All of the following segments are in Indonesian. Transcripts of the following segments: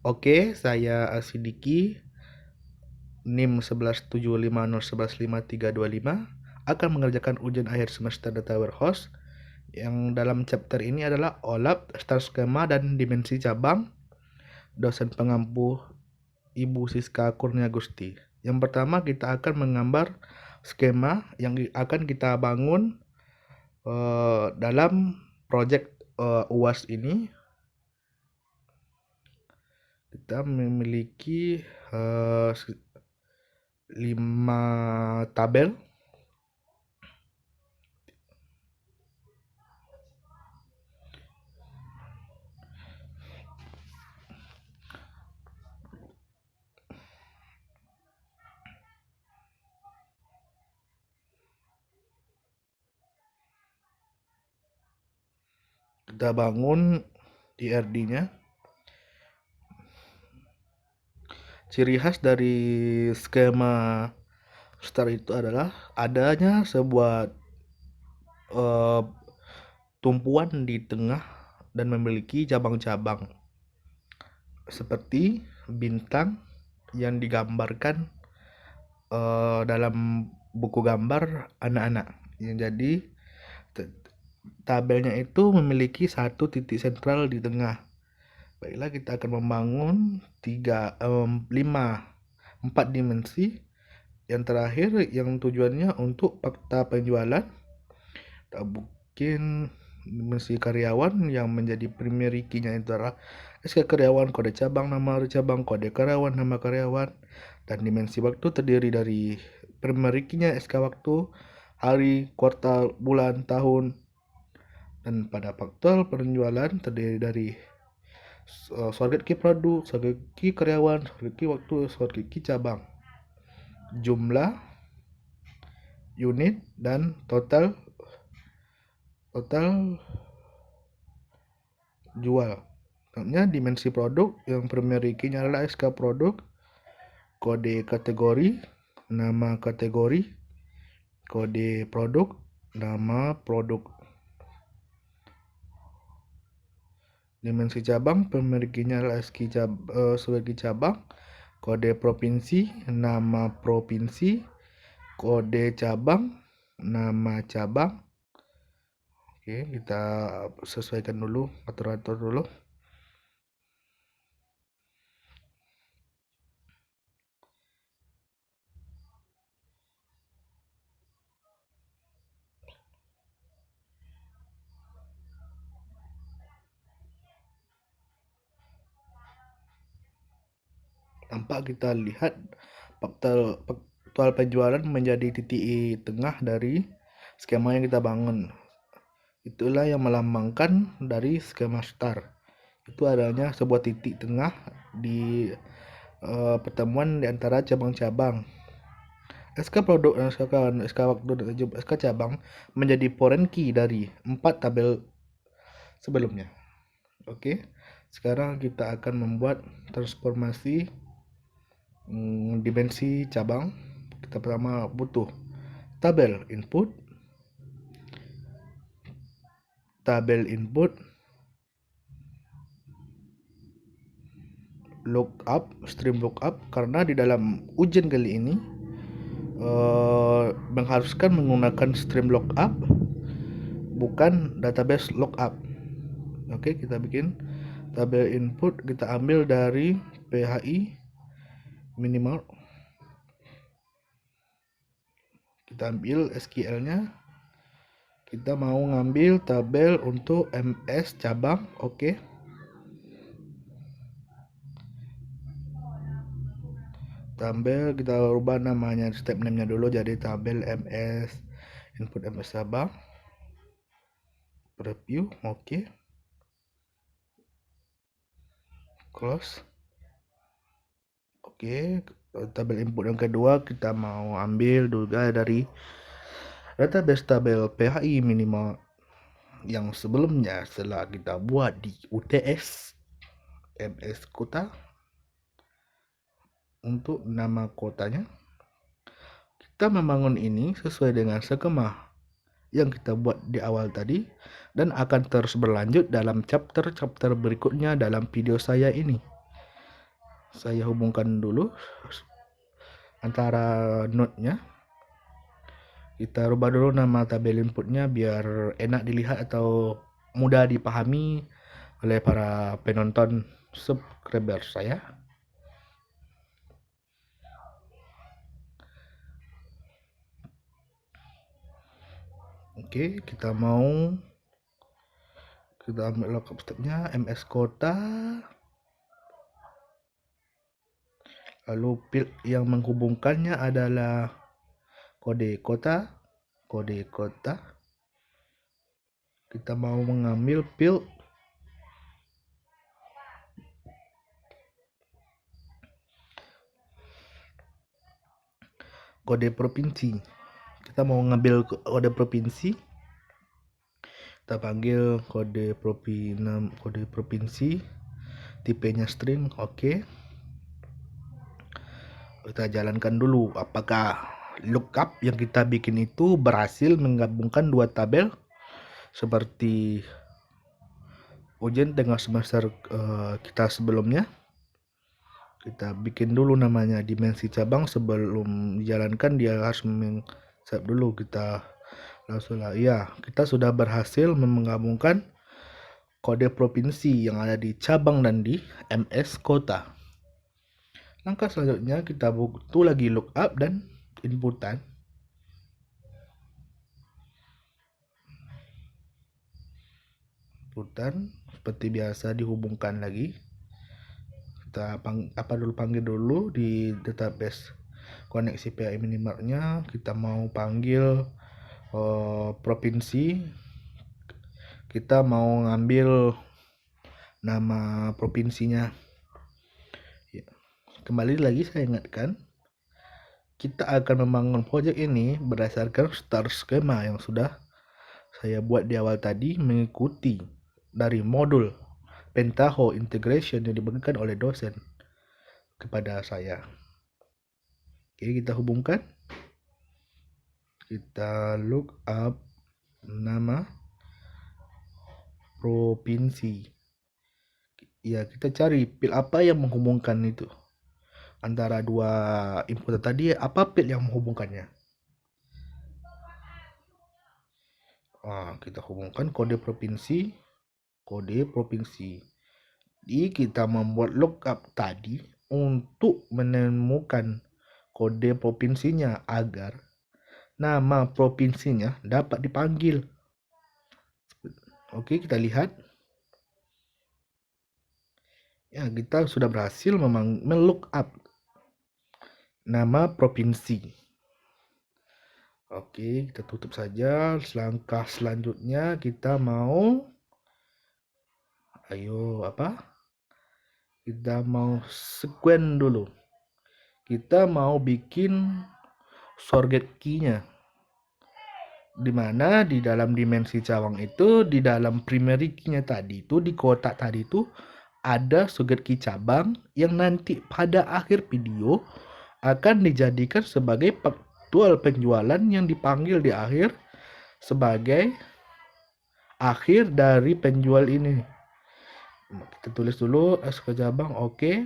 Oke, saya Asidiki, NIM 117501155325 akan mengerjakan ujian akhir semester Data Warehouse yang dalam chapter ini adalah OLAP, start skema, dan dimensi cabang. Dosen pengampu Ibu Siska Kurnia Gusti. Yang pertama kita akan menggambar skema yang akan kita bangun dalam project UAS ini. Kita memiliki 5 tabel. Kita bangun IRD-nya. Ciri khas dari skema start itu adalah adanya sebuah tumpuan di tengah dan memiliki cabang-cabang seperti bintang yang digambarkan dalam buku gambar anak-anak. Jadi tabelnya itu memiliki satu titik sentral di tengah. Baiklah, kita akan membangun 4 dimensi. Yang terakhir yang tujuannya untuk fakta penjualan. Kita bikin dimensi karyawan yang menjadi primary key-nya itu adalah SK karyawan, kode cabang, nama cabang, kode karyawan, nama karyawan. Dan dimensi waktu terdiri dari primary key-nya SK waktu, hari, kuartal, bulan, tahun. Dan pada faktual penjualan terdiri dari target key produk, target key karyawan, target key waktu, target key cabang, jumlah, unit, dan total jual. Contohnya dimensi produk yang primary key-nya adalah SK produk, kode kategori, nama kategori, kode produk, nama produk. Dimensi cabang primary key-nya adalah sebagai cabang, kode provinsi, nama provinsi, kode cabang, nama cabang. Oke, kita sesuaikan dulu, atur-atur dulu. Tampak kita lihat faktual penjualan menjadi titik tengah dari skema yang kita bangun. Itulah yang melambangkan dari skema start. Itu adanya sebuah titik tengah di pertemuan di antara cabang-cabang. SK produk dan SK waktu dan SK cabang menjadi foreign key dari 4 tabel sebelumnya. Oke, sekarang kita akan membuat transformasi dimensi cabang. Kita pertama butuh tabel input, lookup, stream lookup, karena di dalam ujian kali ini mengharuskan menggunakan stream lookup, bukan database lookup. Oke, kita bikin tabel input, kita ambil dari PHI minimal, kita ambil SQL-nya, kita mau ngambil tabel untuk MS cabang. Oke, tabel kita rubah namanya, step name-nya dulu jadi tabel MS, input MS cabang, preview. Oke, close. Oke, tabel input yang kedua kita mau ambil juga dari database tabel PHI minimal yang sebelumnya setelah kita buat di UTS MS kota. Untuk nama kotanya, kita membangun ini sesuai dengan skema yang kita buat di awal tadi dan akan terus berlanjut dalam chapter berikutnya dalam video saya ini. Saya hubungkan dulu antara node-nya. Kita rubah dulu nama tabel inputnya biar enak dilihat atau mudah dipahami oleh para penonton subscriber saya. Oke, kita ambil lookup stepnya ms kota, lalu field yang menghubungkannya adalah kode kota. Kita mau mengambil field kode provinsi. Kita mau ngambil kode provinsi. Kita panggil kode provinsi, tipenya string. Oke. Kita jalankan dulu apakah lookup yang kita bikin itu berhasil menggabungkan dua tabel seperti ujian tengah semester kita sebelumnya. Kita bikin dulu namanya dimensi cabang. Sebelum dijalankan dia harus save dulu. Kita langsung ya, kita sudah berhasil menggabungkan kode provinsi yang ada di cabang dan di ms kota. Langkah selanjutnya kita butuh lagi lookup dan inputan. Seperti biasa dihubungkan lagi. Kita panggil dulu di database koneksi PHI Minimartnya. Kita mau panggil provinsi. Kita mau ngambil nama provinsinya. Kembali lagi saya ingatkan, kita akan membangun project ini berdasarkan star schema yang sudah saya buat di awal tadi, mengikuti dari modul Pentaho Integration yang dibagikan oleh dosen kepada saya. Oke, kita hubungkan. Kita look up nama provinsi. Ya, kita cari field apa yang menghubungkan itu. Antara dua input tadi, apa field yang menghubungkannya? Kita hubungkan kode provinsi. Jadi kita membuat lookup tadi untuk menemukan kode provinsinya agar nama provinsinya dapat dipanggil. Oke, kita lihat. Ya, kita sudah berhasil melookup nama provinsi. Oke, kita tutup saja. Langkah selanjutnya kita mau kita mau sequen dulu. Kita mau bikin sorget key-nya. Dimana di dalam dimensi cawang itu, di dalam primary key-nya tadi itu, di kotak tadi itu ada sorget key cabang yang nanti pada akhir video akan dijadikan sebagai faktual penjualan yang dipanggil di akhir sebagai akhir dari penjual ini. Kita tulis dulu SK cabang. Oke,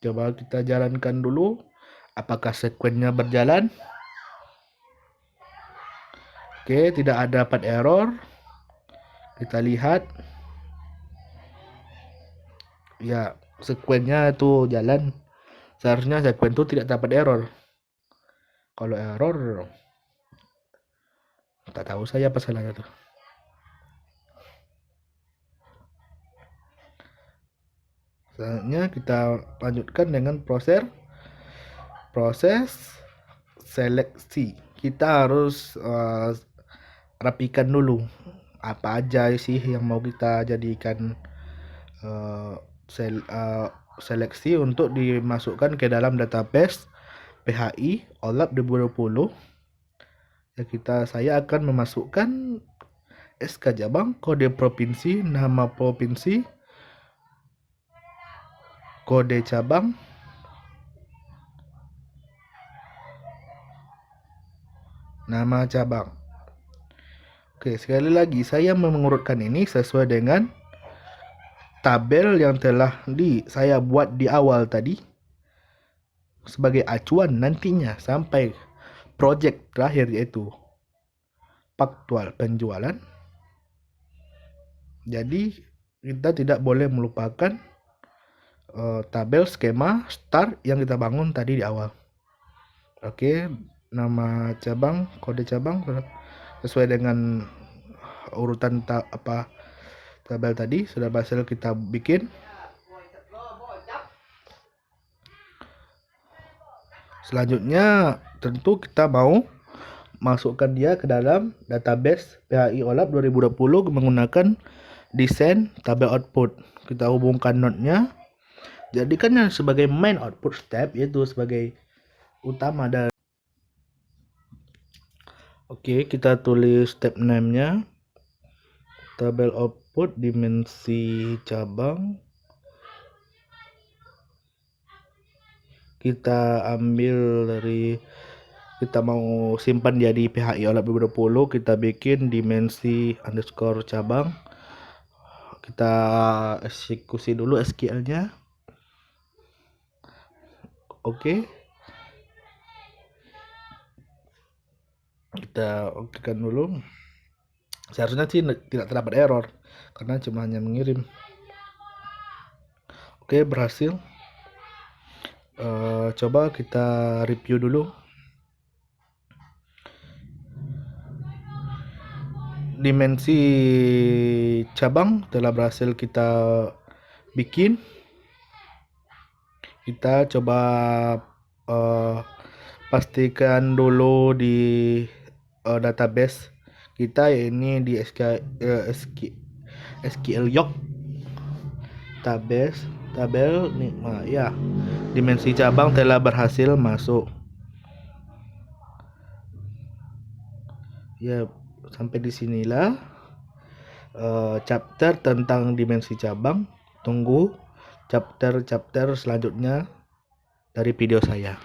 coba kita jalankan dulu apakah sekuennya berjalan. Oke, tidak ada dapat error. Kita lihat ya, sekuennya itu jalan. Seharusnya sekuen itu tidak dapat error. Kalau error, tak tahu saya apa salahnya tuh. Selanjutnya kita lanjutkan dengan proses seleksi. Kita harus rapikan dulu apa aja sih yang mau kita jadikan seleksi untuk dimasukkan ke dalam database PHI OLAP 2020. Ya, saya akan memasukkan SK cabang, kode provinsi, nama provinsi, kode cabang, nama cabang. Oke, sekali lagi saya mengurutkan ini sesuai dengan tabel yang telah saya buat di awal tadi. sebagai acuan nantinya sampai project terakhir, yaitu faktual penjualan. Jadi kita tidak boleh melupakan tabel skema start yang kita bangun tadi di awal. Oke, nama cabang, kode cabang sesuai dengan urutan tabel tadi sudah berhasil kita bikin. Selanjutnya tentu kita mau masukkan dia ke dalam database PHI OLAP 2020 menggunakan desain tabel output. Kita hubungkan node-nya, jadikannya sebagai main output step, yaitu sebagai utama. Dan oke, kita tulis step name-nya tabel output dimensi cabang. Kita ambil dari, kita mau simpan dia di PHI OLAP 2020, kita bikin dimensi underscore cabang. Kita eksekusi dulu SQL-nya. Oke. Kita okekan dulu. Seharusnya sih tidak terdapat error karena cuma hanya mengirim. Oke, berhasil. Coba kita review dulu. Dimensi cabang telah berhasil kita bikin. Kita coba pastikan dulu di database kita, ini di SQL Yoke tabel nih, ya, dimensi cabang telah berhasil masuk. Ya, sampai di sinilah chapter tentang dimensi cabang. Tunggu chapter selanjutnya dari video saya.